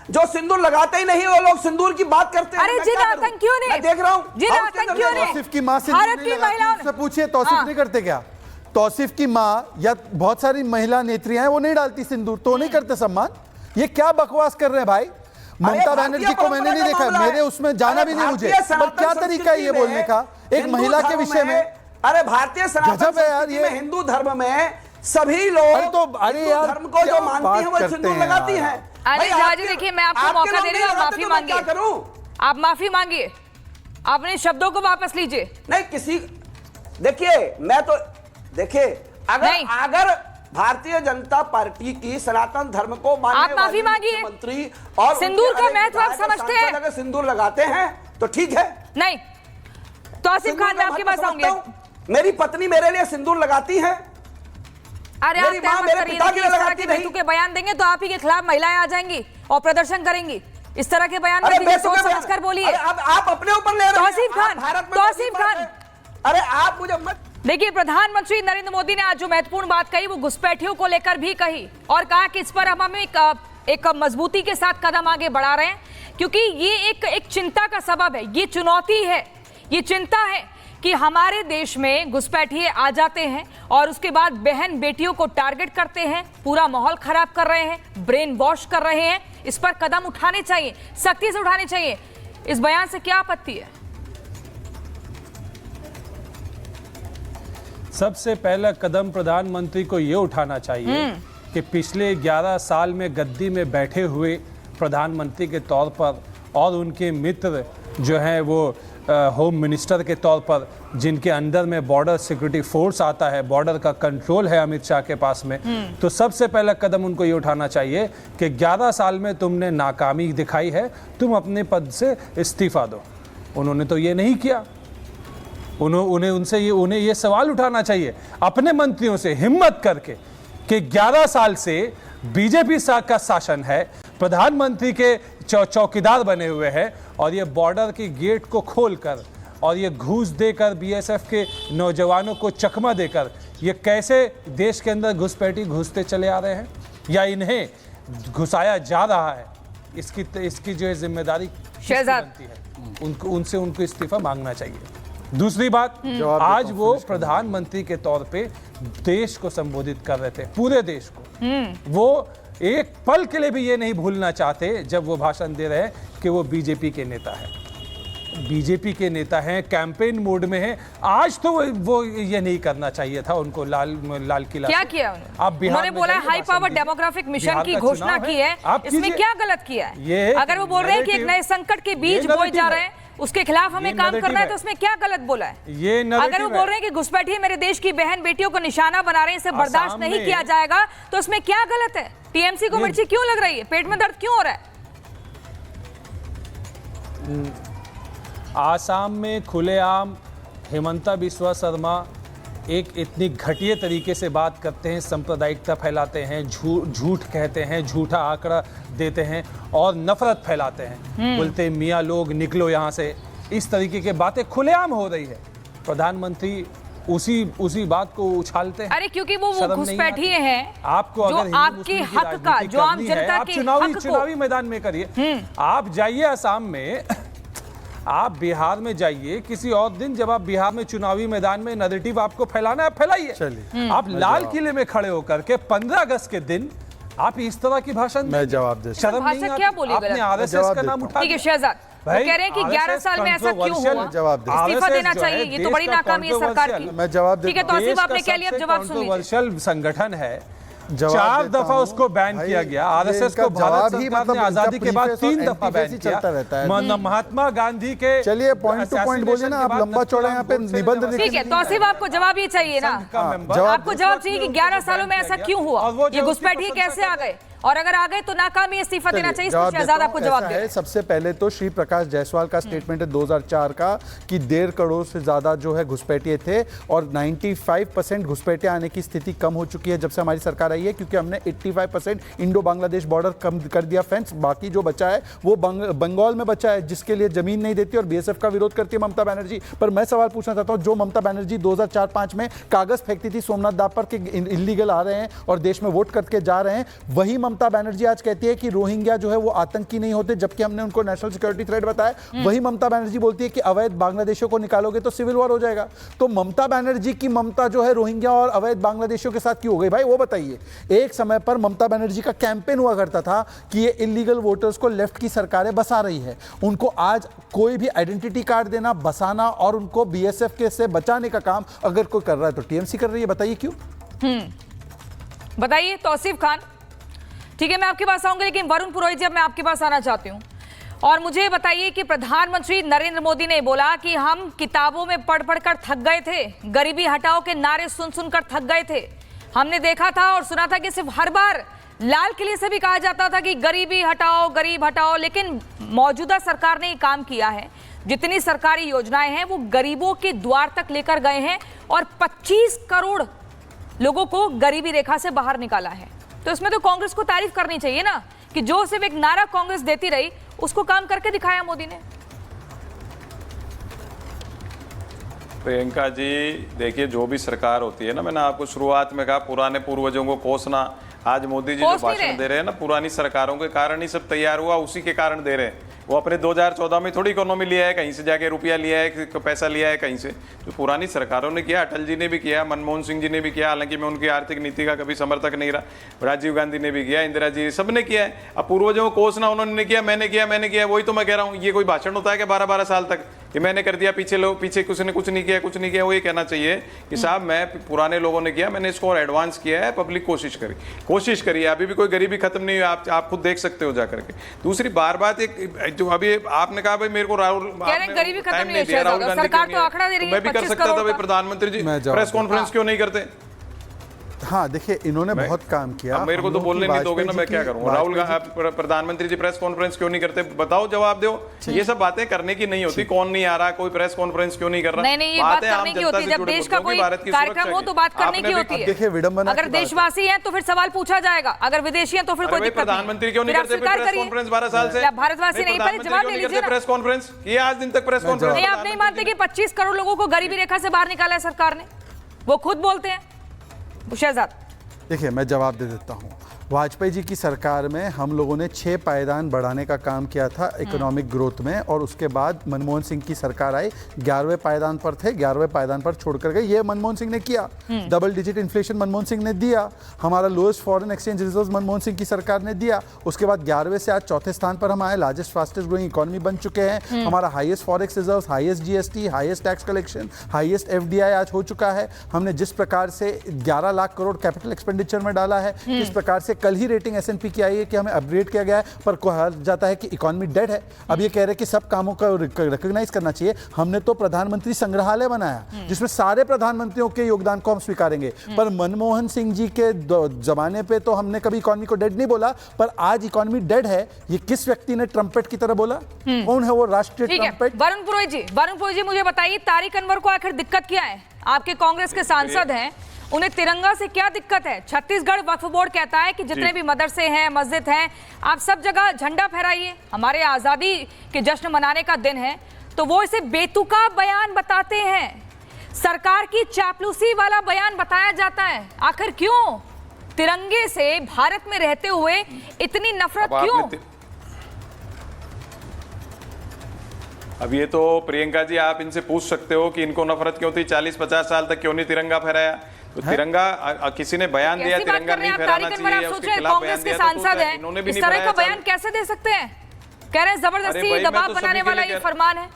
जो सिंदूर लगाते ही नहीं वो लोग सिंदूर की बात करते हैं। अरे जिन आतंकियों ने, मैं देख रहा हूँ जिन आतंकियों ने तौसीफ की मां भारत की महिलाओं से पूछिए, तौसीफ नहीं करते क्या? तौसीफ की मां या बहुत सारी महिला नेत्रियां हैं, वो नहीं डालती सिंदूर, तो नहीं करते सम्मान? ये क्या बकवास कर रहे हैं भाई? ममता बनर्जी को मैंने नहीं देखा, मेरे उसमें जाना भी नहीं मुझे, पर क्या तरीका है ये बोलने का एक महिला के विषय में? अरे भारतीय सनातन संस्कृति में, हिंदू धर्म में सभी लोग तो अरे यार धर्म को जो मानती हैं वो सिंदूर लगाती हैं। अरे राजू देखिए, मैं आपको मौका दे रही हूँ, आप माफी मांगिए, आप माफी मांगिए, अपने शब्दों को वापस लीजिए। नहीं किसी, देखिए मैं तो देखिए, अगर भारतीय जनता पार्टी की सनातन धर्म को मानने आप माफी मांगिए, मंत्री और सिंदूर का महत्व आप समझते हैं, अगर सिंदूर लगाते हैं तो ठीक है। नहीं, तौसीफ खान मैं आपके पास आऊंगी। मेरी पत्नी मेरे लिए सिंदूर लगाती है। अरे आप मेरे पिता के लिए लगाती नहीं, के बयान देंगे तो आप ही के खिलाफ महिलाएं आ जाएंगी और प्रदर्शन करेंगी। इस तरह के बयान में सोच समझकर बोलिए। अब आप अपने ऊपर ले रहे हैं। तौसीफ खान, अरे आप मुझे मत देखिए, प्रधानमंत्री नरेंद्र मोदी ने आज जो महत्वपूर्ण बात कही वो घुसपैठियों को लेकर भी कही और कहा कि इस पर हम एक मजबूती के साथ कदम आगे बढ़ा रहे हैं, क्योंकि ये एक चिंता का सबब है, ये चुनौती है, ये चिंता है कि हमारे देश में घुसपैठिए आ जाते हैं और उसके बाद बहन बेटियों को टारगेट करते हैं, पूरा माहौल खराब कर रहे हैं, ब्रेन वॉश कर रहे हैं। इस पर कदम उठाने चाहिए, सख्ती से उठाने चाहिए। इस बयान से क्या आपत्ति है? सबसे पहला कदम प्रधानमंत्री को ये उठाना चाहिए कि पिछले 11 साल में गद्दी में बैठे हुए प्रधानमंत्री के तौर पर और उनके मित्र जो हैं वो होम मिनिस्टर के तौर पर, जिनके अंदर में बॉर्डर सिक्योरिटी फोर्स आता है, बॉर्डर का कंट्रोल है अमित शाह के पास में, तो सबसे पहला कदम उनको ये उठाना चाहिए कि 11 साल में तुमने नाकामी दिखाई है, तुम अपने पद से इस्तीफा दो। उन्होंने तो ये नहीं किया। उन्हें ये सवाल उठाना चाहिए अपने मंत्रियों से हिम्मत करके कि 11 साल से बीजेपी का शासन है, प्रधानमंत्री के चौकीदार बने हुए हैं और ये बॉर्डर की गेट को खोलकर और ये घूस देकर बीएसएफ के नौजवानों को चकमा देकर ये कैसे देश के अंदर घुसपैठी घुसते चले आ रहे हैं या इन्हें घुसाया जा रहा है, इसकी जो जिम्मेदारी बनती है उनको इस्तीफा मांगना चाहिए। दूसरी बात, आज वो प्रधानमंत्री के तौर पे देश को संबोधित कर रहे थे, पूरे देश को। वो एक पल के लिए भी ये नहीं भूलना चाहते जब वो भाषण दे रहे हैं कि वो बीजेपी के नेता है, बीजेपी के नेता हैं, कैंपेन मोड में हैं। आज तो वो ये नहीं करना चाहिए था उनको। लाल किला क्या किया उन्होंने बोला हाई पावर डेमोग्राफिक मिशन की घोषणा की है, इसमें क्या गलत किया है? अगर वो बोल रहे हैं कि एक नए संकट के बीज बोए जा रहे हैं, उसके खिलाफ हमें काम करना है, तो उसमें क्या गलत बोला है? ये अगर वो बोल रहे हैं कि घुसपैठिए मेरे देश की बहन बेटियों को निशाना बना रहे हैं, इसे बर्दाश्त नहीं किया जाएगा, तो उसमें क्या गलत है? टीएमसी को मिर्ची क्यों लग रही है? पेट में दर्द क्यों हो रहा है? आसाम में खुलेआम हिमंता बिस्वा शर्मा एक इतनी घटिया तरीके से बात करते हैं, सांप्रदायिकता फैलाते हैं, झूठ कहते हैं, झूठा आंकड़ा देते हैं और नफरत फैलाते हैं, बोलते हैं मियाँ लोग निकलो यहाँ से। इस तरीके की बातें खुलेआम हो रही है, प्रधानमंत्री उसी बात को उछालते हैं। अरे क्योंकि वो घुसपैठिए हैं, आपको अगर आपके हक का, जो आम जनता के चुनावी मैदान में करिए। आप जाइए आसाम में, आप बिहार में जाइए किसी और दिन, जब आप बिहार में चुनावी मैदान में नैरेटिव आपको फैलाना है, फैलाइए। आप लाल किले में खड़े होकर के 15 अगस्त के दिन आप इस तरह की भाषण, मैं जवाब दे, शर्म नहीं आती? क्या बोली? आपने आरएसएस का नाम उठा। ठीक है शहजाद, वो कह रहे हैं कि 11 साल में ऐसा क्यों हुआ? इस्तीफा देना चाहिए, ये तो बड़ी नाकामी है सरकार की। मैं जवाब दे। ठीक है, तौसीफ आपने कह लिया, अब जवाब सुन लीजिए। कंट्रोवर्शियल संगठन है, 4 दफा उसको बैन किया गया। आरएसएस को भारत सरकार ने आजादी के बाद 3 दफा बैन किया। महात्मा गांधी के, चलिए पॉइंट टू पॉइंट बोलिए ना, आप लंबा चौड़ा यहाँ पे निबंध। ठीक है तौसीफ, आपको जवाब ये चाहिए ना, आपको जवाब चाहिए कि 11 सालों में ऐसा क्यों हुआ, ये घुसपैठिए कैसे आ गए, और अगर आ गए तो नाकामी इस्तीफा देना चाहिए। शहजाद आपको जवाब दे। सबसे पहले तो श्री प्रकाश जायसवाल का स्टेटमेंट है 2004 का कि 1.5 करोड़ से ज्यादा जो है घुसपैठिए थे और 95% घुसपैठिए आने की स्थिति कम हो चुकी है जब से हमारी सरकार आई है, क्योंकि हमने 85% इंडो बांग्लादेश बॉर्डर कम कर दिया फेंस। बाकी जो बचा है वो बंगाल में बचा है, जिसके लिए जमीन नहीं देती और बीएसएफ का विरोध करती है ममता बनर्जी। पर मैं सवाल पूछना चाहता हूं, जो ममता बनर्जी 2004-5 में कागज फेंकती थी सोमनाथ दापर के इलीगल आ रहे हैं और देश में वोट करके जा रहे हैं, वही ममता ममता बनर्जी आज कहती है कि रोहिंग्या जो है वो आतंकी नहीं होते, जबकि हमने उनको नेशनल सिक्योरिटी थ्रेट बताया, वही ममता बनर्जी बोलती है कि अवैध बांग्लादेशियों को निकालोगे तो सिविल वॉर हो जाएगा। तो ममता बनर्जी की ममता जो है रोहिंग्या और अवैध बांग्लादेशियों के साथ क्यों हो गई भाई, वो बताइए। एक समय पर ममता बनर्जी का कैंपेन हुआ करता था कि ये इलीगल वोटर्स को लेफ्ट की सरकारें बसा रही है, उनको आज कोई भी आइडेंटिटी कार्ड देना, बसाना और उनको बीएसएफ के से बचाने का काम अगर कोई कर रहा है तो टीएमसी कर रही है। बताइए क्यों? बताइए तौसीफ खान। ठीक है, मैं आपके पास आऊंगा, लेकिन वरुण पुरोहित जी अब मैं आपके पास आना चाहती हूं और मुझे बताइए कि प्रधानमंत्री नरेंद्र मोदी ने बोला कि हम किताबों में पढ़ पढ़ कर थक गए थे, गरीबी हटाओ के नारे सुन सुनकर थक गए थे। हमने देखा था और सुना था कि सिर्फ हर बार लाल किले से भी कहा जाता था कि गरीबी हटाओ, गरीब हटाओ, लेकिन मौजूदा सरकार ने ये काम किया है। जितनी सरकारी योजनाएं हैं वो गरीबों के द्वार तक लेकर गए हैं और 25 करोड़ लोगों को गरीबी रेखा से बाहर निकाला है। तो इसमें तो कांग्रेस को तारीफ करनी चाहिए ना, कि जो सिर्फ एक नारा कांग्रेस देती रही उसको काम करके दिखाया मोदी ने। प्रियंका जी देखिए, जो भी सरकार होती है ना, मैंने आपको शुरुआत में कहा पुराने पूर्वजों को कोसना, आज मोदी जी जो भाषण दे रहे हैं ना, पुरानी सरकारों के कारण ही सब तैयार हुआ, उसी के कारण दे रहे हैं। वो अपने 2014 में थोड़ी इकोनॉमी लिया है, कहीं से जाके रुपया लिया है, पैसा लिया है कहीं से। जो पुरानी सरकारों ने किया, अटल जी ने भी किया, मनमोहन सिंह जी ने भी किया, हालांकि मैं उनकी आर्थिक नीति का कभी समर्थक नहीं रहा, राजीव गांधी ने भी किया, इंदिरा जी, सब ने किया है। अब पूर्वजों को कोसना उन्होंने किया, मैंने किया, वही तो मैं कह रहा हूँ। ये कोई भाषण होता है कि 12-12 साल तक कि मैंने कर दिया, पीछे किसी ने कुछ नहीं किया। वो ये कहना चाहिए कि साहब मैं पुराने लोगों ने किया, मैंने इसको और एडवांस किया है, पब्लिक कोशिश करी है, अभी भी कोई गरीबी खत्म नहीं हुई, आप खुद देख सकते हो जाकर के। दूसरी बात एक जो अभी आपने कहा भाई मेरे को राहुल गरीबी खत्म नहीं हुई, राहुल गांधी सरकार तो आंकड़ा दे रही है, मैं भी कर सकता था भाई, प्रधानमंत्री जी प्रेस कॉन्फ्रेंस क्यों नहीं करते? हाँ देखिए, इन्होंने बहुत काम किया। मेरे को तो बोलने नहीं दोगे ना, मैं क्या करूँ? राहुल प्रधानमंत्री जी प्रेस कॉन्फ्रेंस क्यों नहीं करते? बताओ, जवाब दो। ये सब बातें करने की नहीं होती, कौन नहीं आ रहा, कोई प्रेस कॉन्फ्रेंस क्यों नहीं कर रहा। नहीं, ये बात करने की होती है। जब देश का कोई कार्यक्रम हो तो बात करने की होती है। देखिए विडंबना, अगर देशवासी हैं तो फिर सवाल पूछा जाएगा, अगर विदेशी हैं तो फिर कोई दिक्कत नहीं। प्रधानमंत्री क्यों नहीं करते प्रेस कॉन्फ्रेंस 12 साल से? भारतवासी नहीं, पहले जवाब ले लीजिए। प्रेस कॉन्फ्रेंस ये आज दिन तक प्रेस कॉन्फ्रेंस नहीं, आप नहीं मानते कि 25 करोड़ लोगों को गरीबी रेखा से बाहर निकाला है सरकार ने? वो खुद बोलते हैं। शहजाद देखिए, मैं जवाब दे देता हूँ। वाजपेयी जी की सरकार में हम लोगों ने 6 पायदान बढ़ाने का काम किया था इकोनॉमिक ग्रोथ में, और उसके बाद मनमोहन सिंह की सरकार आई, 11वें पायदान पर थे, 11वें पायदान पर छोड़कर गए। ये मनमोहन सिंह ने किया। Double digit inflation Manmohan Singh ने दिया। हमारा lowest foreign exchange reserve Manmohan Singh की सरकार ने दिया। उसके बाद 11वें से आज चौथे स्थान पर हम आए, लार्जेस्ट फास्टेस्ट ग्रोइंग इकोनॉमी बन चुके हैं। हमारा highest forex reserve, highest GST, highest tax collection, highest FDI आज हो चुका है। हमने जिस प्रकार से 11 लाख करोड़ कैपिटल एक्सपेंडिचर में डाला है, किस प्रकार से कल ही रेटिंग एसएनपी की आई है कि हमें अपग्रेड किया गया है, पर कहा जाता है कि इकोनॉमी डेड है। अब ये कह रहे हैं कि सब कामों का रिकॉग्नाइज करना चाहिए। हमने तो प्रधानमंत्री संग्रहालय बनाया जिसमें सारे प्रधानमंत्रियों के योगदान को हम स्वीकारेंगे, पर मनमोहन सिंह जी के जमाने पे तो हमने कभी इकोनॉमी को डेड नहीं बोला, पर आज इकोनॉमी डेड है। ये किस व्यक्ति ने ट्रम्पेट की तरह बोला? कौन है वो राष्ट्रीय ट्रम्पेट? वरुण पुरोहित जी मुझे बताइए, तारिक अनवर को आखिर दिक्कत क्या है? आपके कांग्रेस के सांसद हैं, उन्हें तिरंगा से क्या दिक्कत है? छत्तीसगढ़ वक्फ बोर्ड कहता है कि जितने भी मदरसे हैं, मस्जिद हैं, आप सब जगह झंडा फहराइए, हमारे आज़ादी के जश्न मनाने का दिन है। तो वो इसे बेतुका बयान बताते हैं, सरकार की चापलूसी वाला बयान बताया जाता है। आखिर क्यों? तिरंगे से भारत में रहते हुए इतनी नफरत क्यों? अब ये तो प्रियंका जी आप इनसे पूछ सकते हो कि इनको नफरत क्यों थी, 40-50 साल तक क्यों नहीं तिरंगा फहराया? तो तिरंगा किसी ने बयान दिया तिरंगा नहीं फहराना चाहिए, उसके खिलाफ बयान दिया, तो इन्होंने भी नहीं इस तरह का बयान कैसे दे सकते हैं? कह रहे हैं जबरदस्ती दबाव बनाने वाला ये फरमान है।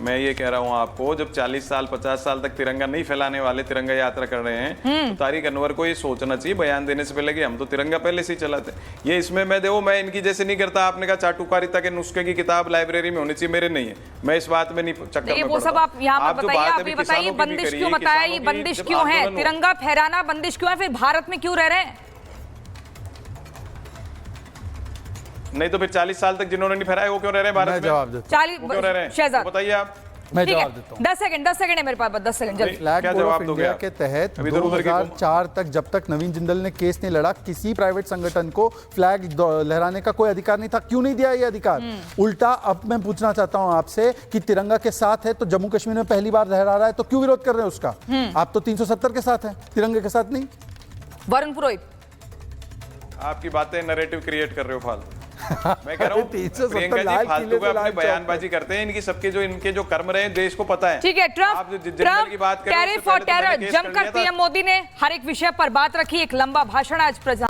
मैं ये कह रहा हूँ आपको, जब 40 साल 50 साल तक तिरंगा नहीं फैलाने वाले तिरंगा यात्रा कर रहे हैं, तो तारिक अनवर को ये सोचना चाहिए बयान देने से पहले कि हम तो तिरंगा पहले से ही चलाते। ये इसमें मैं इनकी जैसे नहीं करता। आपने कहा चाटुकारिता के नुस्खे की किताब लाइब्रेरी में होनी चाहिए, मेरे नहीं है, मैं इस बात में नहीं चक्कर में वो सब आप यहाँ पर बताइए। आप भी बताइए बंदिश क्यों बताया, ये बंदिश क्यों है? तिरंगा फहराना बंदिश क्यों है? फिर भारत में क्यों रह रहे हैं? नहीं तो फिर 40 साल तक जिन्होंने नहीं फहराया वो क्यों रह रहे हैं भारत में? जवाब देता हूं। क्यों रह रहे हैं बताइए आप। मैं जवाब देता हूं। 10 सेकंड है मेरे पास, 10 सेकंड जल्दी। फ्लैग कोड ऑफ इंडिया के तहत 2004 तक जब तक नवीन जिंदल ने केस नहीं लड़ा, किसी प्राइवेट संगठन को फ्लैग लहराने का कोई अधिकार नहीं था। क्यों नहीं दिया ये अधिकार? उल्टा अब मैं पूछना चाहता हूं आपसे कि तिरंगा के साथ है तो जम्मू कश्मीर में पहली बार लहरा रहा है, तो क्यों विरोध कर रहे हैं उसका? आप तो 370 के साथ हैं, तिरंगे के साथ नहीं। वरुण पुरोहित, आपकी बातें नैरेटिव क्रिएट कर रहे हो फालतू। मैं कह रहा हूँ 370 प्रियंका जी लाल फालतू किले का पे अपने लाल बयानबाजी करते हैं, इनके जो कर्म रहे हैं देश को पता है। ठीक है। आप जो जनरल की बात कर रहे हो, टैरिफ उससे और पहले तो मैंने टेरर केस कर जमकर लिया था। पीएम मोदी ने हर एक विषय पर बात रखी, एक लंबा भाषण आज प्रधान